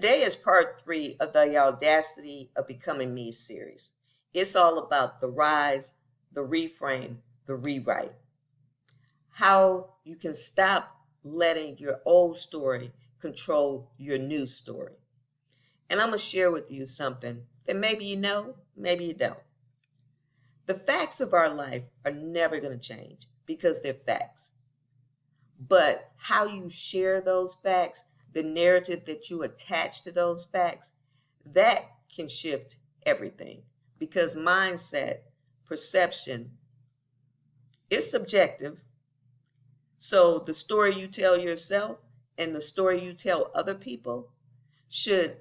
Today is part 3 of the Audacity of Becoming Me series. It's all about the rise, the reframe, the rewrite. How you can stop letting your old story control your new story. And I'm going to share with you something that maybe you know, maybe you don't. The facts of our life are never going to change because they're facts. But how you share those facts, the narrative that you attach to those facts, that can shift everything. Because mindset, perception, is subjective. So the story you tell yourself and the story you tell other people should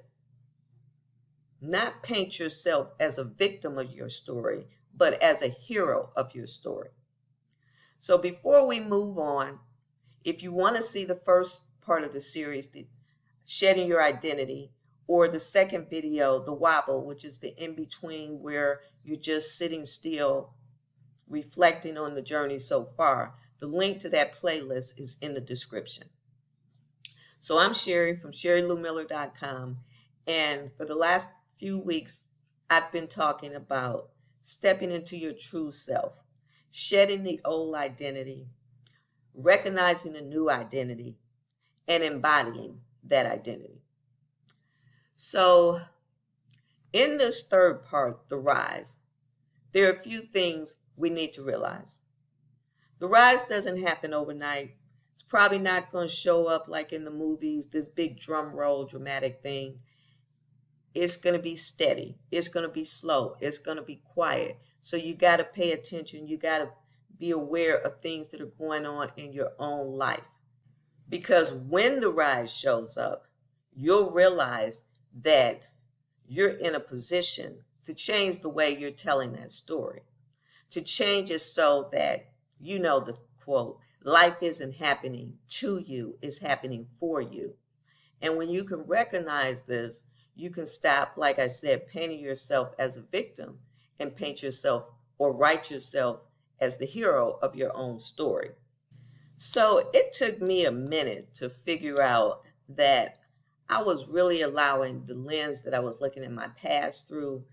not paint yourself as a victim of your story, but as a hero of your story. So before we move on, if you want to see the first part of the series, the shedding your identity, or the second video, the wobble, which is the in-between where you're just sitting still, reflecting on the journey so far, the link to that playlist is in the description. So I'm Sherry from SherryLouMiller.com, and for the last few weeks, I've been talking about stepping into your true self, shedding the old identity, recognizing a new identity, and embodying that identity. So in this third part, the rise, there are a few things we need to realize. The rise doesn't happen overnight. It's probably not going to show up like in the movies, this big drum roll dramatic thing. It's going to be steady. It's going to be slow. It's going to be quiet. So you got to pay attention. You got to be aware of things that are going on in your own life. Because when the rise shows up, you'll realize that you're in a position to change the way you're telling that story. To change it so that, you know the quote, life isn't happening to you, it's happening for you. And when you can recognize this, you can stop, like I said, painting yourself as a victim and paint yourself or write yourself as the hero of your own story. So it took me a minute to figure out that I was really allowing the lens that I was looking at my past through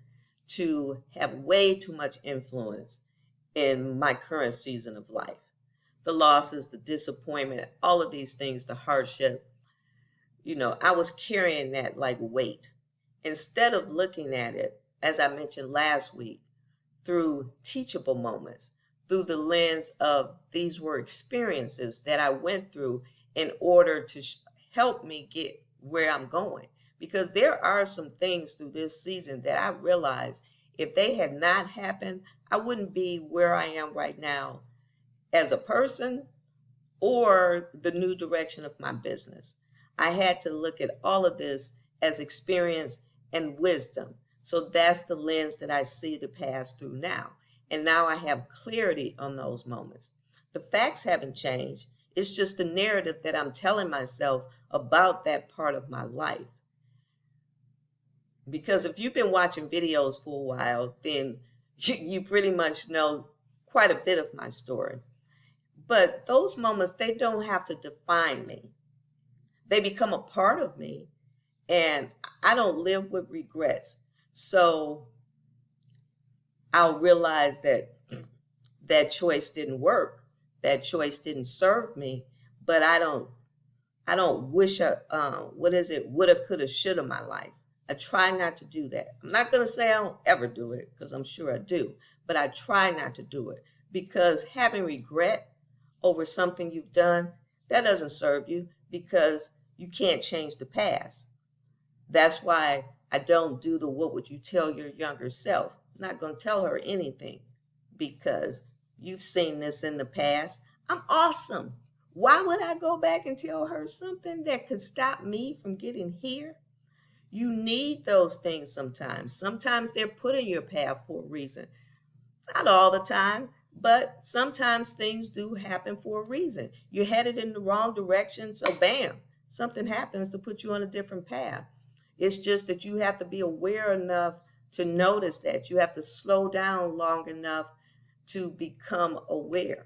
to have way too much influence in my current season of life. The losses, the disappointment, all of these things, the hardship, I was carrying that like weight. Instead of looking at it, as I mentioned last week, through teachable moments, through the lens of these were experiences that I went through in order to help me get where I'm going. Because there are some things through this season that I realized if they had not happened, I wouldn't be where I am right now as a person or the new direction of my business. I had to look at all of this as experience and wisdom. So that's the lens that I see the past through now. And now I have clarity on those moments. The facts haven't changed. It's just the narrative that I'm telling myself about that part of my life. Because if you've been watching videos for a while, then you pretty much know quite a bit of my story. But those moments, they don't have to define me. They become a part of me, and I don't live with regrets. So I'll realize that that choice didn't work. That choice didn't serve me, but I don't wish woulda, coulda, shoulda my life. I try not to do that. I'm not going to say I don't ever do it because I'm sure I do, but I try not to do it because having regret over something you've done, that doesn't serve you because you can't change the past. That's why I don't do the what would you tell your younger self. I'm not going to tell her anything because you've seen this in the past. I'm awesome. Why would I go back and tell her something that could stop me from getting here? You need those things sometimes. Sometimes they're put in your path for a reason. Not all the time, but sometimes things do happen for a reason. You're headed in the wrong direction, so bam, something happens to put you on a different path. It's just that you have to be aware enough to notice that. You have to slow down long enough to become aware.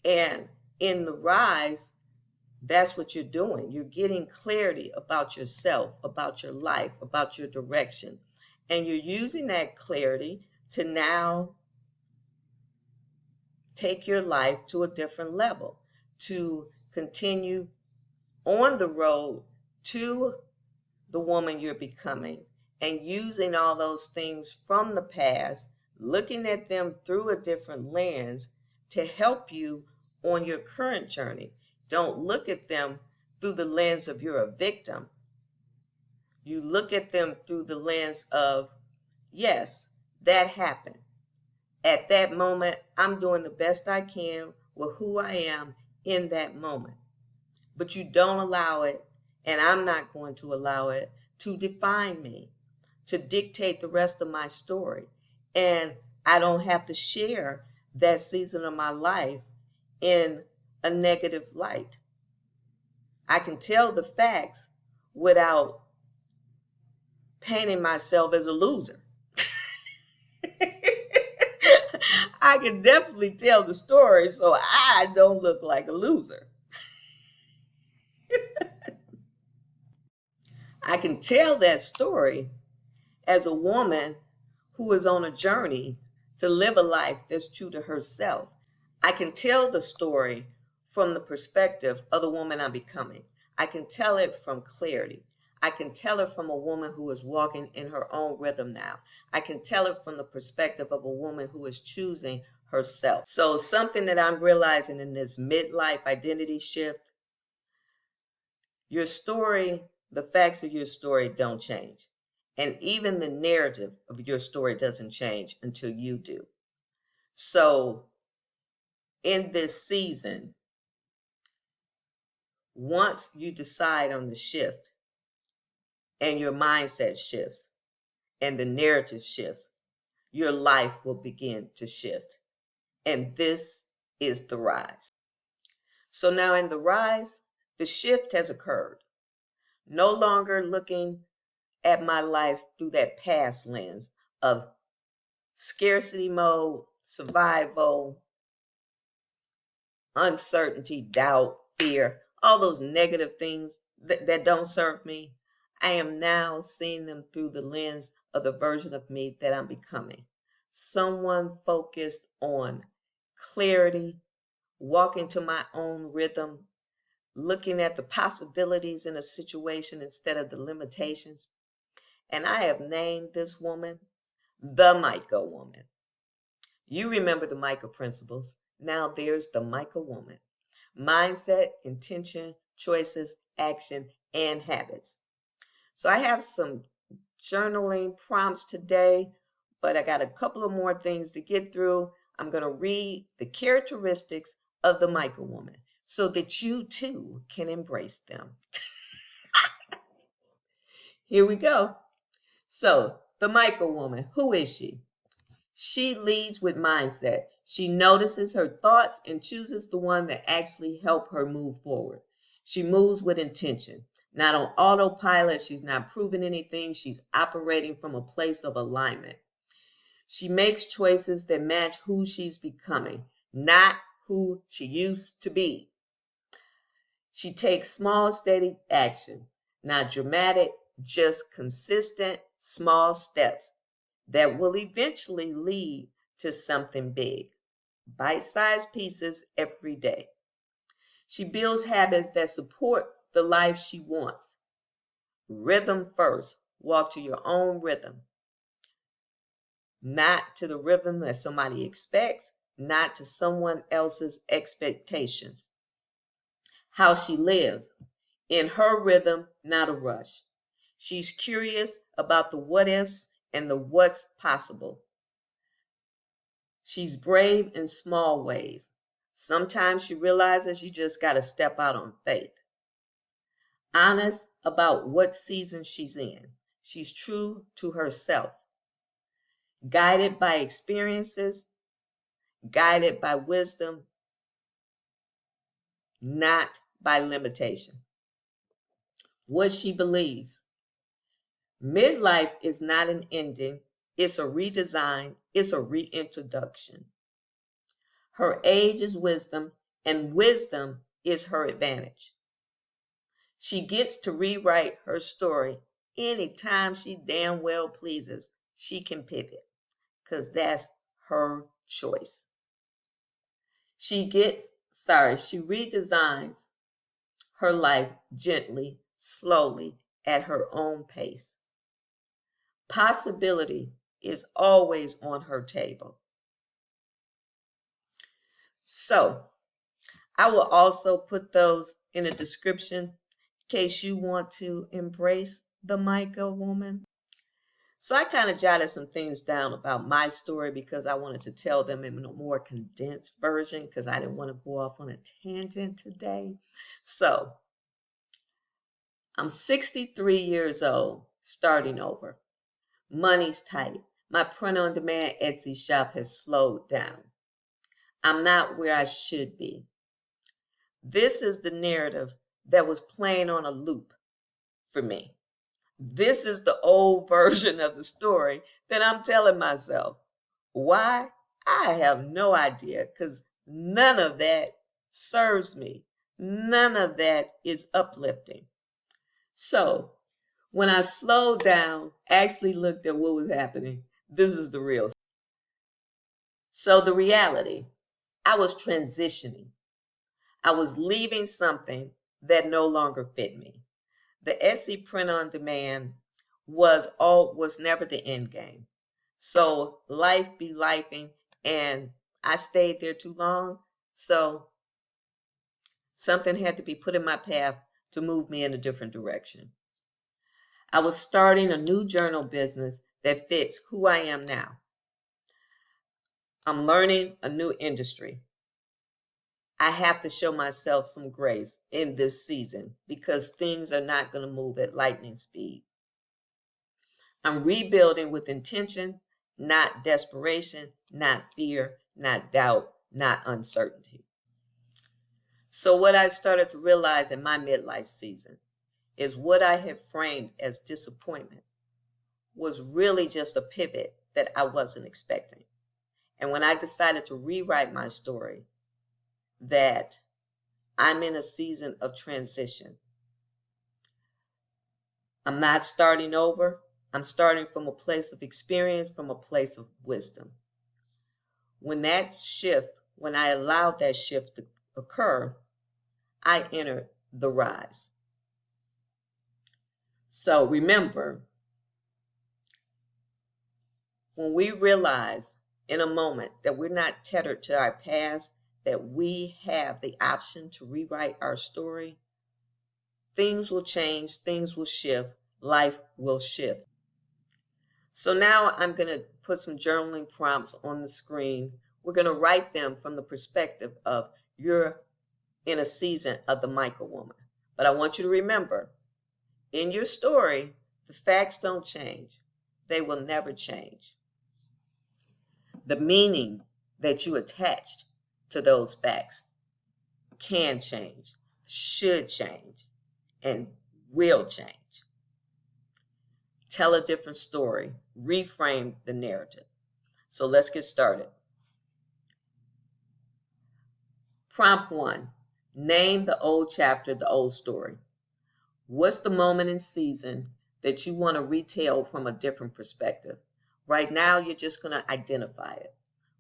And in the rise, That's what you're doing. You're getting clarity about yourself, about your life, about your direction. And you're using that clarity to now take your life to a different level, to continue on the road to the woman you're becoming, and using all those things from the past, looking at them through a different lens to help you on your current journey. Don't look at them through the lens of you're a victim. You look at them through the lens of, yes, that happened. At that moment, I'm doing the best I can with who I am in that moment. But you don't allow it, and I'm not going to allow it to define me, to dictate the rest of my story. And I don't have to share that season of my life in a negative light. I can tell the facts without painting myself as a loser. I can definitely tell the story so I don't look like a loser. I can tell that story as a woman who is on a journey to live a life that's true to herself. I can tell the story from the perspective of the woman I'm becoming. I can tell it from clarity. I can tell it from a woman who is walking in her own rhythm now. I can tell it from the perspective of a woman who is choosing herself. So something that I'm realizing in this midlife identity shift, your story, the facts of your story don't change. And even the narrative of your story doesn't change until you do. So in this season, once you decide on the shift and your mindset shifts and the narrative shifts, your life will begin to shift. And this is the rise. So now in the rise, the shift has occurred. No longer looking at my life through that past lens of scarcity mode, survival, uncertainty, doubt, fear, all those negative things that don't serve me. I am now seeing them through the lens of the version of me that I'm becoming. Someone focused on clarity, walking to my own rhythm, looking at the possibilities in a situation instead of the limitations. And I have named this woman the MICAH woman. You remember the MICAH principles. Now there's the MICAH woman. Mindset, intention, choices, action, and habits. So I have some journaling prompts today, but I got a couple of more things to get through. I'm going to read the characteristics of the MICAH woman so that you too can embrace them. Here we go. So, the MICAH woman, who is she? She leads with mindset. She notices her thoughts and chooses the one that actually help her move forward. She moves with intention. Not on autopilot, she's not proving anything. She's operating from a place of alignment. She makes choices that match who she's becoming, not who she used to be. She takes small, steady action, not dramatic, just consistent, small steps that will eventually lead to something big. Bite-sized pieces every day. She builds habits that support the life she wants. Rhythm first. Walk to your own rhythm. Not to the rhythm that somebody expects, not to someone else's expectations. How she lives. In her rhythm, not a rush. She's curious about the what ifs and the what's possible. She's brave in small ways. Sometimes she realizes you just got to step out on faith. Honest about what season she's in. She's true to herself. Guided by experiences, guided by wisdom, not by limitation. What she believes. Midlife is not an ending. It's a redesign. It's a reintroduction. Her age is wisdom, and wisdom is her advantage. She gets to rewrite her story anytime she damn well pleases. She can pivot because that's her choice. She redesigns her life gently, slowly, at her own pace. Possibility is always on her table. So, I will also put those in a description in case you want to embrace the MICAH woman. So I kind of jotted some things down about my story because I wanted to tell them in a more condensed version because I didn't want to go off on a tangent today. So I'm 63 years old, starting over. Money's tight. My print-on-demand Etsy shop has slowed down. I'm not where I should be. This is the narrative that was playing on a loop for me. This is the old version of the story that I'm telling myself. Why? I have no idea because none of that serves me. None of that is uplifting. So when I slowed down, actually looked at what was happening, this is the real. So the reality, I was transitioning. I was leaving something that no longer fit me. The Etsy print on demand was never the end game. So life be lifing, and I stayed there too long. So something had to be put in my path to move me in a different direction. I was starting a new journal business that fits who I am now. I'm learning a new industry. I have to show myself some grace in this season because things are not going to move at lightning speed. I'm rebuilding with intention, not desperation, not fear, not doubt, not uncertainty. So what I started to realize in my midlife season is what I had framed as disappointment was really just a pivot that I wasn't expecting. And when I decided to rewrite my story, that I'm in a season of transition. I'm not starting over. I'm starting from a place of experience, from a place of wisdom. When I allowed that shift to occur, I entered the rise. So remember, when we realize in a moment that we're not tethered to our past, that we have the option to rewrite our story, things will change, things will shift, life will shift. So now I'm going to put some journaling prompts on the screen. We're going to write them from the perspective of you're in a season of the MICAH woman. But I want you to remember, in your story, the facts don't change. They will never change. The meaning that you attached to those facts can change, should change, and will change. Tell a different story, reframe the narrative. So let's get started. Prompt 1, name the old chapter, the old story. What's the moment in season that you want to retell from a different perspective? Right now, you're just going to identify it.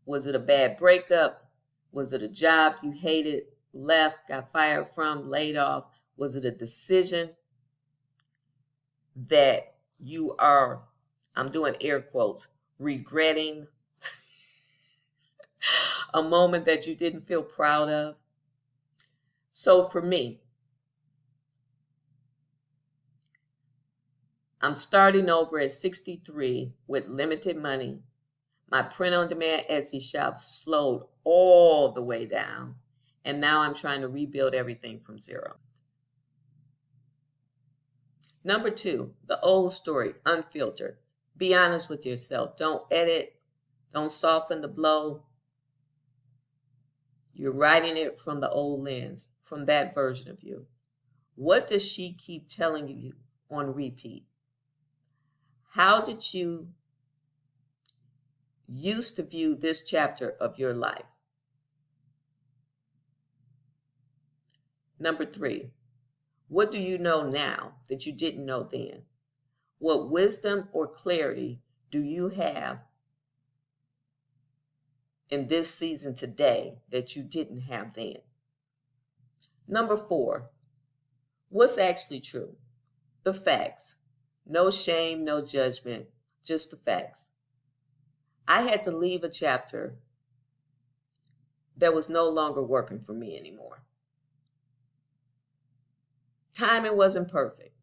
Was it a bad breakup? Was it a job you hated, left, got fired from, laid off? Was it a decision that you are, I'm doing air quotes, regretting? A moment that you didn't feel proud of? So for me, I'm starting over at 63 with limited money. My print-on-demand Etsy shop slowed all the way down, and now I'm trying to rebuild everything from zero. Number 2, the old story, unfiltered. Be honest with yourself. Don't edit. Don't soften the blow. You're writing it from the old lens, from that version of you. What does she keep telling you on repeat? How did you used to view this chapter of your life? Number 3, What do you know now that you didn't know then? What wisdom or clarity do you have in this season today that you didn't have then? Number 4, what's actually true? The facts. No shame, no judgment, just the facts. I had to leave a chapter that was no longer working for me anymore. Timing wasn't perfect.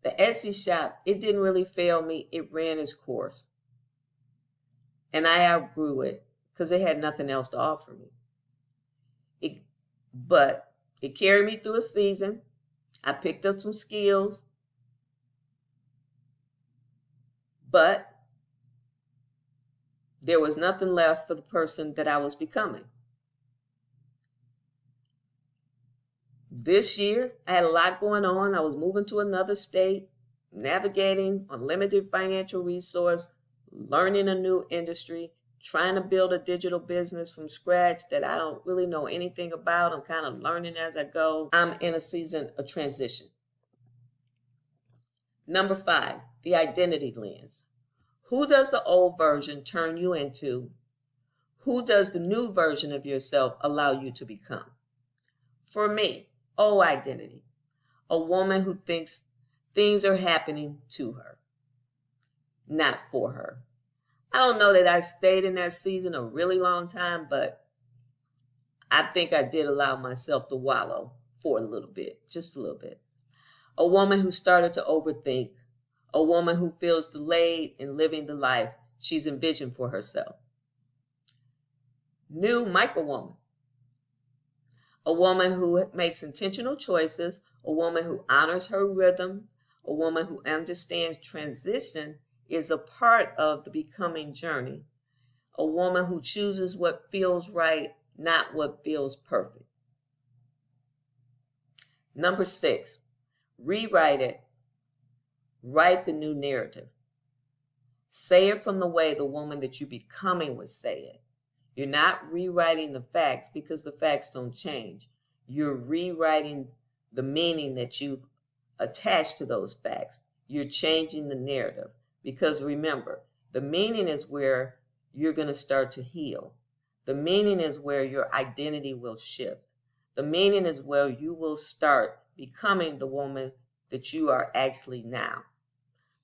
The Etsy shop, it didn't really fail me. It ran its course. And I outgrew it because it had nothing else to offer me. But it carried me through a season. I picked up some skills. But there was nothing left for the person that I was becoming. This year, I had a lot going on. I was moving to another state, navigating unlimited financial resource, learning a new industry, trying to build a digital business from scratch that I don't really know anything about. I'm kind of learning as I go. I'm in a season of transition. Number 5, the identity lens. Who does the old version turn you into? Who does the new version of yourself allow you to become? For me, old identity, a woman who thinks things are happening to her, not for her. I don't know that I stayed in that season a really long time, but I think I did allow myself to wallow for a little bit, just a little bit. A woman who started to overthink, a woman who feels delayed in living the life she's envisioned for herself. New MICAH woman, a woman who makes intentional choices, a woman who honors her rhythm, a woman who understands transition is a part of the becoming journey, a woman who chooses what feels right, not what feels perfect. Number 6, rewrite it. Write the new narrative. Say it from the way the woman that you're becoming would say it. You're not rewriting the facts because the facts don't change. You're rewriting the meaning that you've attached to those facts. You're changing the narrative because remember, the meaning is where you're going to start to heal. The meaning is where your identity will shift. The meaning is where you will start becoming the woman that you are actually now.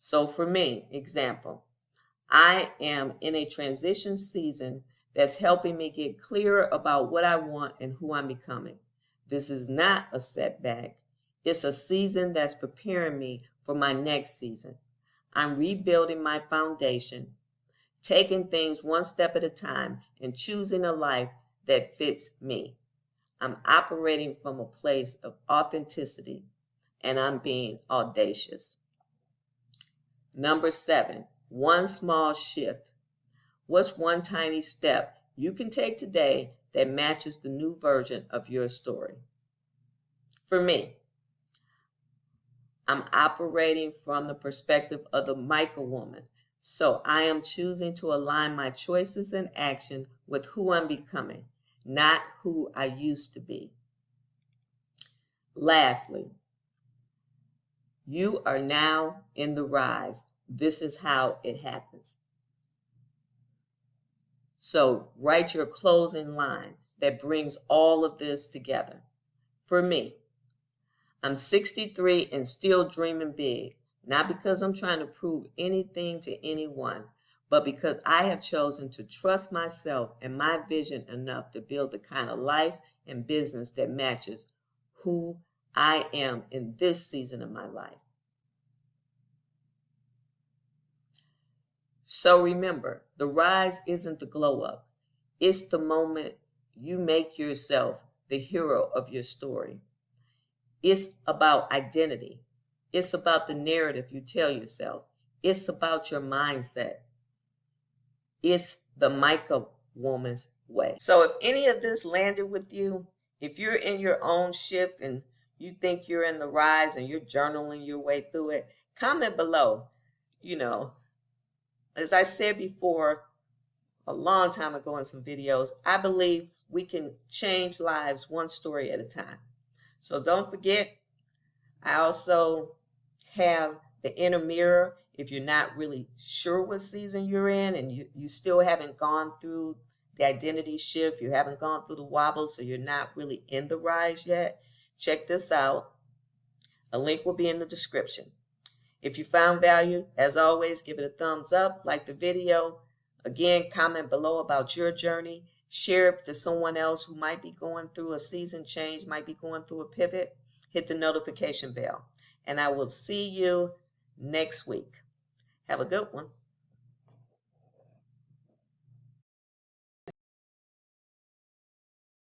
So for me, example, I am in a transition season that's helping me get clearer about what I want and who I'm becoming. This is not a setback. It's a season that's preparing me for my next season. I'm rebuilding my foundation, taking things one step at a time and choosing a life that fits me. I'm operating from a place of authenticity and I'm being audacious. Number 7, one small shift. What's one tiny step you can take today that matches the new version of your story? For me, I'm operating from the perspective of the MICAH woman. So I am choosing to align my choices and action with who I'm becoming, not who I used to be. Lastly, you are now in the rise. This is how it happens. So write your closing line that brings all of this together. For me, I'm 63 and still dreaming big, not because I'm trying to prove anything to anyone, but because I have chosen to trust myself and my vision enough to build the kind of life and business that matches who I am in this season of my life. So remember, the rise isn't the glow up. It's the moment you make yourself the hero of your story. It's about identity. It's about the narrative you tell yourself. It's about your mindset. It's the MICAH woman's way. So if any of this landed with you, if you're in your own shift and you think you're in the rise and you're journaling your way through it, comment below. As I said before, a long time ago in some videos, I believe we can change lives one story at a time. So don't forget, I also have the inner mirror. If you're not really sure what season you're in and you still haven't gone through the identity shift, you haven't gone through the wobble, so you're not really in the rise yet, check this out. A link will be in the description. If you found value, as always, give it a thumbs up, like the video. Again, comment below about your journey. Share it to someone else who might be going through a season change, might be going through a pivot. Hit the notification bell. And I will see you next week. Have a good one.